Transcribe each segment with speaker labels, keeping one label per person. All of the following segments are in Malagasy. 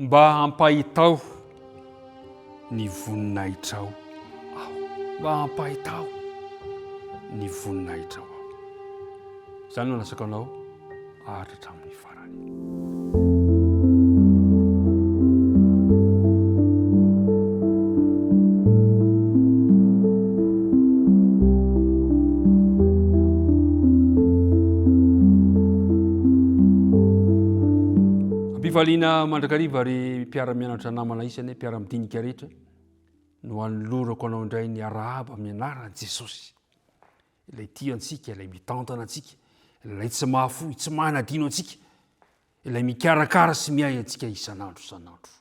Speaker 1: mba hampahitao ny voninahitrao aho, mba hampahitao ny voninahitrao aho. Izany no anasaka anao ahatra hatramin'ny farany. Ampifaliana mandrakariva ary mpiara-mianatra namana isany, mpiara-midinika rehetra no anolorako anao indray ny arahaba amin'ny anaran'i Jesosy. Ilay tia antsika, ilay mitantana antsika, ilay tsy mahafoy, tsy manadino antsika, ilay mikarakara sy miay antsika isan'andro isan'andro.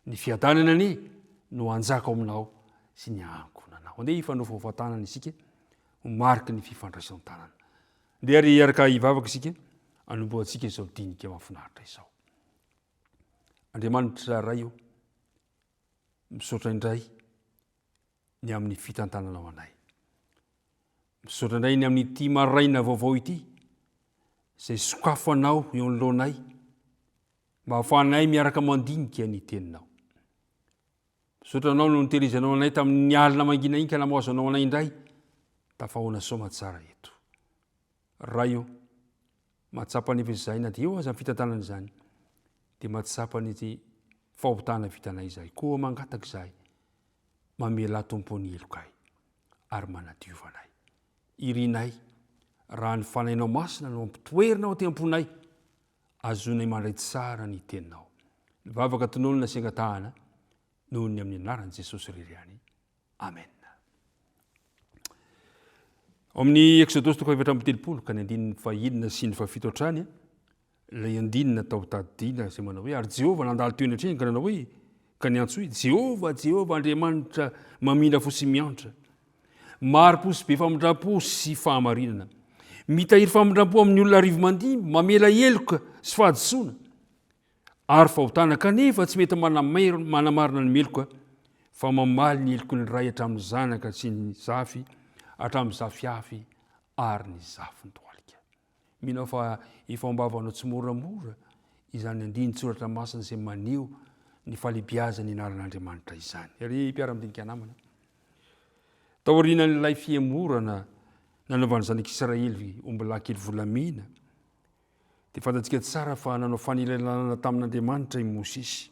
Speaker 1: Ny fiadanana any no anjaka aminao sy ny ankonanao. Andeha hifanofa fahatanana isika ho mariky ny fifandraisan-tanana. Andeha ary hiaraka hivavaka isika, anombo antsika izao dinika mahafinaritra izao. Andriamanitra ray io, misaotra indray ny amin'ny fitantananao anay. Misaotra indray ny amin'ny ity maraina vaovao ity, izay sokafanao eo anoloanay, mba hahafahanay miaraka mandinika ny teninao. Misaotra anao no nitehirizanao anay tamin'ny alina mangina iny ka namoazanao anay indray, tafahoana soma tsara eto. Ray io, mahatsapa ny zay na dia eo aza fitantanana izany, dia mahatsapa ny fahotana vitanay izay, koa mangataka izay, mamela tompony elokay ary manadiovanay. Irinay, raha ny fanainao masina no ampitoerinao aty-amponay, azonay mandray tsara ny teninao. Mivavaka tonolona sy angatahana, noho ny amin'ny anaran'i Jesosy ririany. Amen. Amin'ny Exodosy 4:7 ka ny 5 sy ny 7 hatrany, ilay 9 tao tadidina izay manao hoe ary Jehova nandalo teo eny an-treny ka nanao hoe ka niantso hoe Jehova, Jehova Andriamanitra mamindra fo sy miantra, maro-po sy be famindram-po sy fahamarinana, mitahiry famindram-po amin'ny olona arivo mandimby, mamela eloka sy fahadisoana ary fahotana kanefa tsy mety manamarina ny meloka, fa mamaly ny eloko ny ray hatramin'ny zanaka sy ny zafy, hatramin'ny zafy afy ary ny zafy ny toalika. Minao fa ifambavanao tsy moramora izany andiny tsoratra masina izay maneho ny fahalebiazany anaran'Andriamanitra izany. Ery mpiara-midinika namana, taorian'ilay fiemorana nanaovan'ny zanak'Israely ombilahikely volamena, dia fantatsika tsara fa nanao fanilalana tamin'Andriamanitra i Mosesy.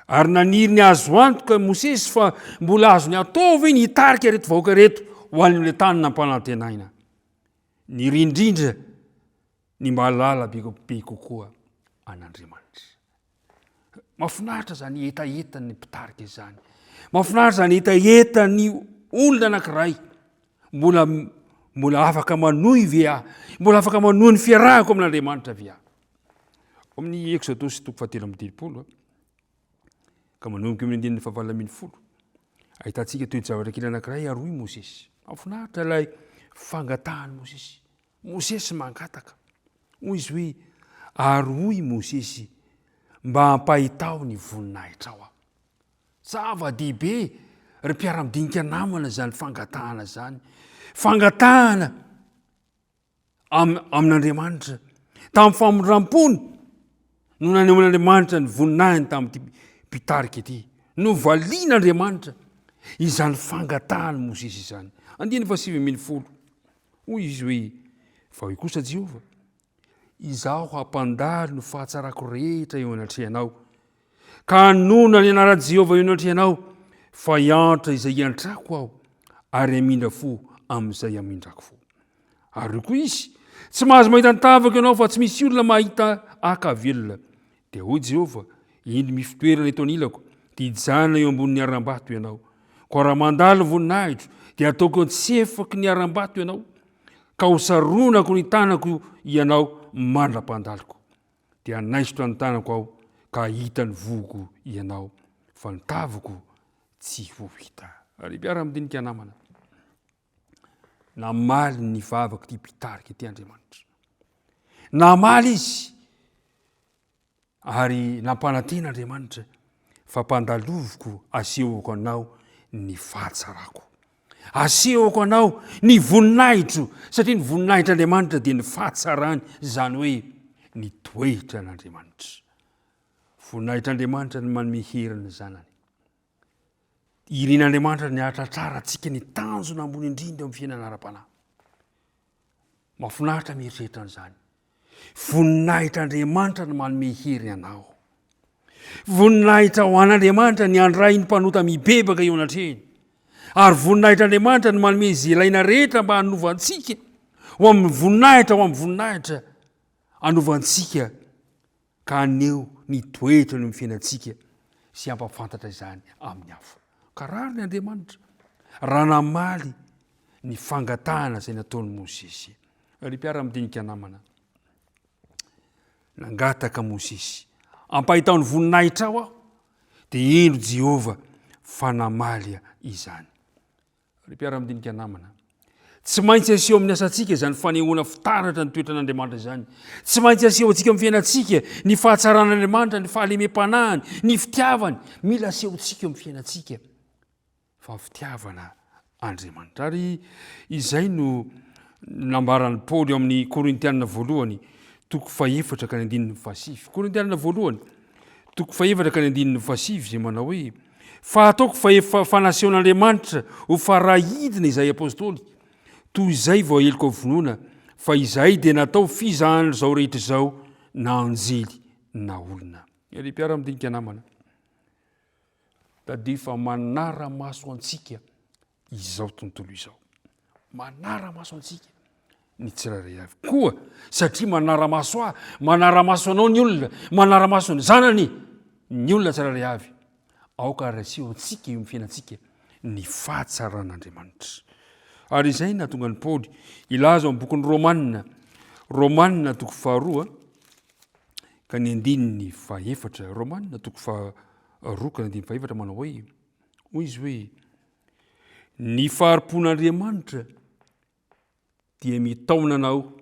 Speaker 1: Ary naniry ny azo antoka Mosesy fa mbola azony ataovy ny hitarika reto vahoaka reto ho an'ilay tany nampanantenaina. Ny rindrindra ny mahalala be kokoa an'Andriamanitra. Mahafinaritra zany etaeta ny mpitarika izany. Mahafinaritra zany etaeta ny olona anankiray. Mbola afaka manohy ve aho? Mbola afaka manohy ny fiarahako amin'Andriamanitra ve aho? Amin'ny Exodosy 4:7 ka manomboka amin'ny 9:7, ahitantsika toe-javatra kely anankiray aroy Mosesy. Mahafinaritra ilay fangatahany Mosesy. Mosesy mangataka. Hoy izy hoe aroy Mosesy mba hampahitao ny voninahitrao aho. Zava-dehibe ry mpiara-midinika namana zany fangatahana zany. Fangatahana amin'Andriamanitra. Tamin'ny famindram-pony no nanehoan'Andriamanitra ny voninahiny tamin'ity mpitarika ity. No valian'Andriamanitra izany fangatahany Mosesy izany. 9:7. Hoy izy hoe fa hoy kosa Jehova, izaho hampandalo ny fahatsarako rehetra eo anatrehanao, ka hanona ny anaran'i Jehova eo anatrehanao, fa hiantra izay hiantrako aho ary hamindra fo amin'izay hamindrako fo. Ary koa izy, tsy mahazo mahita ny tavako ianao fa tsy misy olona mahita akavelona. Dia hoy Jehova, iny mifitoerana eto anilako, dia hijanona eo ambonin'ny aram-bato ianao. Ko raha mandalo voninahitro, dia ataoko antsefaky ny aram-bato ianao, ka hosaronako ny tanako ianao mandra-pandaliko. Dia hanaisitra ny tanako aho, ka hita ny voko ianao, fa ny tavako tsy ho hita. Ary mpiara-midinika namana, namaly ny vavaka ty mpitarika ty Andriamanitra. Namaly izy, ary nampanantena Andriamanitra, fa mpandaloviko asehoko anao ny fahatsarako. Asehoko anao ny voninahitro, satria ny voninahitr'Andriamanitra dia ny fahatsarany, zany hoe ny toetra n'Andriamanitra. Voninahitr'Andriamanitra ny manome hery ny zanany. Irian'Andriamanitra ny atratrara antsika ny tanjona ambony indrindra amin'ny fiainana ara-panahy. Mahafinaritra mieritreritra an'izany. Voninahitr'Andriamanitra ny manome hery anao. Voninahitra ho an'Andriamanitra ny andray ny mpanota mibebaka eo anatrehany. Ary voninahitr'Andriamanitra ny manome izay ilaina rehetra mba hanovantsika ho amin'ny voninahitra hanovantsika ka aneo ny toetra ny fiainantsika sy hampafantatra izany amin'ny hafa. Karary ny Andriamanitra raha namaly ny fangatahana izay nataony Mosesy. Ry mpiara-midinika namana, nangataka Mosesy ampahitao ny voninahitra aho dia eno Jehova fa namaly izany. Ry mpiara-midinika namana, tsy maintsy aseho amin'ny asantsika izany fanehoana fitaratra ny toetran'Andriamanitra izany. Tsy maintsy aseho antsika amin'ny fiainantsika ny fahatsaran'Andriamanitra, ny fahalemem-panahiny, ny fitiavany. Mila asehontsika amin'ny fiainantsika fa fitiavana Andriamanitra. Ary izay no nambarany Paoly eo amin'ny Korintianina voalohany 4:4-5. Korintianina voalohany 4:4-5 izay manao hoe: fa ataoko fa fanasehon'Andriamanitra ho farahidina izay apôstôly, toy izay vao aheliko vonoana, fa izay dia natao fizahana zao rehetra izao na anjely na olona. Ry mpiara-midinika namana, dia fa manara-maso antsika izao tontolo izao. Manara-maso antsika ny tsirairay avy. Koa satria manara-maso manara-maso anao ny olona, manara-maso ny zanany ny olona tsirairay avy. Aoka raseho antsika eo amin'ny fiainantsika ny fahatsaran'Andriamanitra. Ary izay nahatonga ny Paoly ilaza amin'ny bokin'ny Romanina 2:4-4, Romanina 2:4 manao hoe: hoy izy hoe, ny faharipon'Andriamanitra dia mitaona anao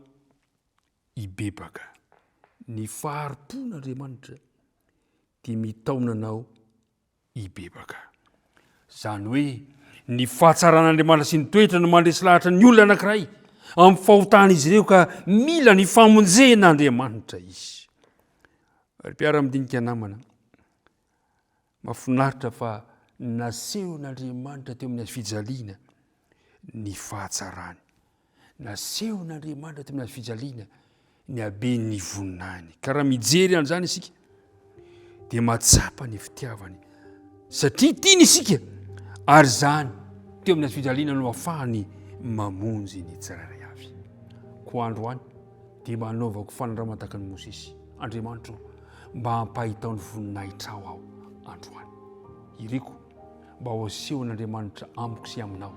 Speaker 1: hibebaka. Ny faharipon'Andriamanitra dia mitaona anao hibebaka. Zany hoe ny fahatsaran'Andriamanitra sy ny toetra no mandresy lahatra ny olona anankiray amin'ny fahotana izy ireo ka mila ny famonjen'Andriamanitra izy. Ry mpiara-midinika namana, mahafinaritra fa nasehon'Andriamanitra teo amin'ny fijaliana ny fahatsarany. Nasehon'Andriamanitra teo amin'ny fijaliana ny haben'ny voninahiny. Ka raha mijery an'izany isika dia matsapa ny fitiavany satria tiany isika, ary zany teo amin'ny fijaliana no ahafahany mamonjy ny tsirairay avy. Ko androany dia manaovako fanandramana tahaka ny Mosesy. Andriamanitra mba hampahitao ny voninahitra aho androany. Iriko mba ho asehon'Andriamanitra amiko sy aminao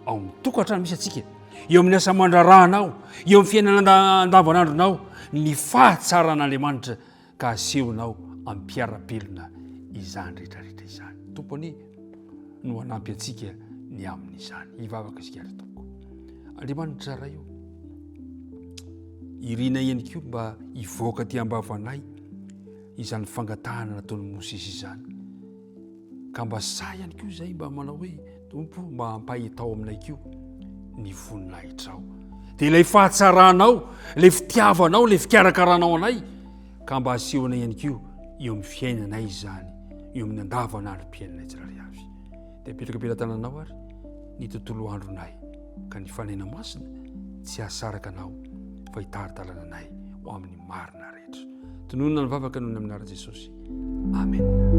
Speaker 1: ao amin'ny tokantrano misy atsika, eo amin'ny asa aman-drarahanao, eo amin'ny fiainana andavanandronao, ny fahatsaran'Andriamanitra ka asehonao ampiara-pelona izany rehetrarehetra izany. Tompony no hanampy antsika ny amin'izany. Hivavaka isika ary tompoko. Andriamanitra ray io, irina ihany koa mba hivoaka ty ambavanay izany fangatahana nataon'ny Mosesy izany. Ka mba say ihany koa izay mba manao hoe: Tompo, mba hampahitao aminay koa ny voninahitrao. Dia ilay fahatsaranao, ilay fitiavanao, ilay fikarakaranao anay, ka mba asehonay ihany koa eo amin'ny fiainanay izany, eo amin'ny andavanandrom-piainanay tsirairay avy. Dia apetraka am-pelantananao ary ny tontolo andronay, ka ny fanaina masina tsy hasaraka anao fa hitaritalana anay ho amin'ny marina rehetra. Tononona ny vavaka noho ny amin'ara Jesosy. Amen.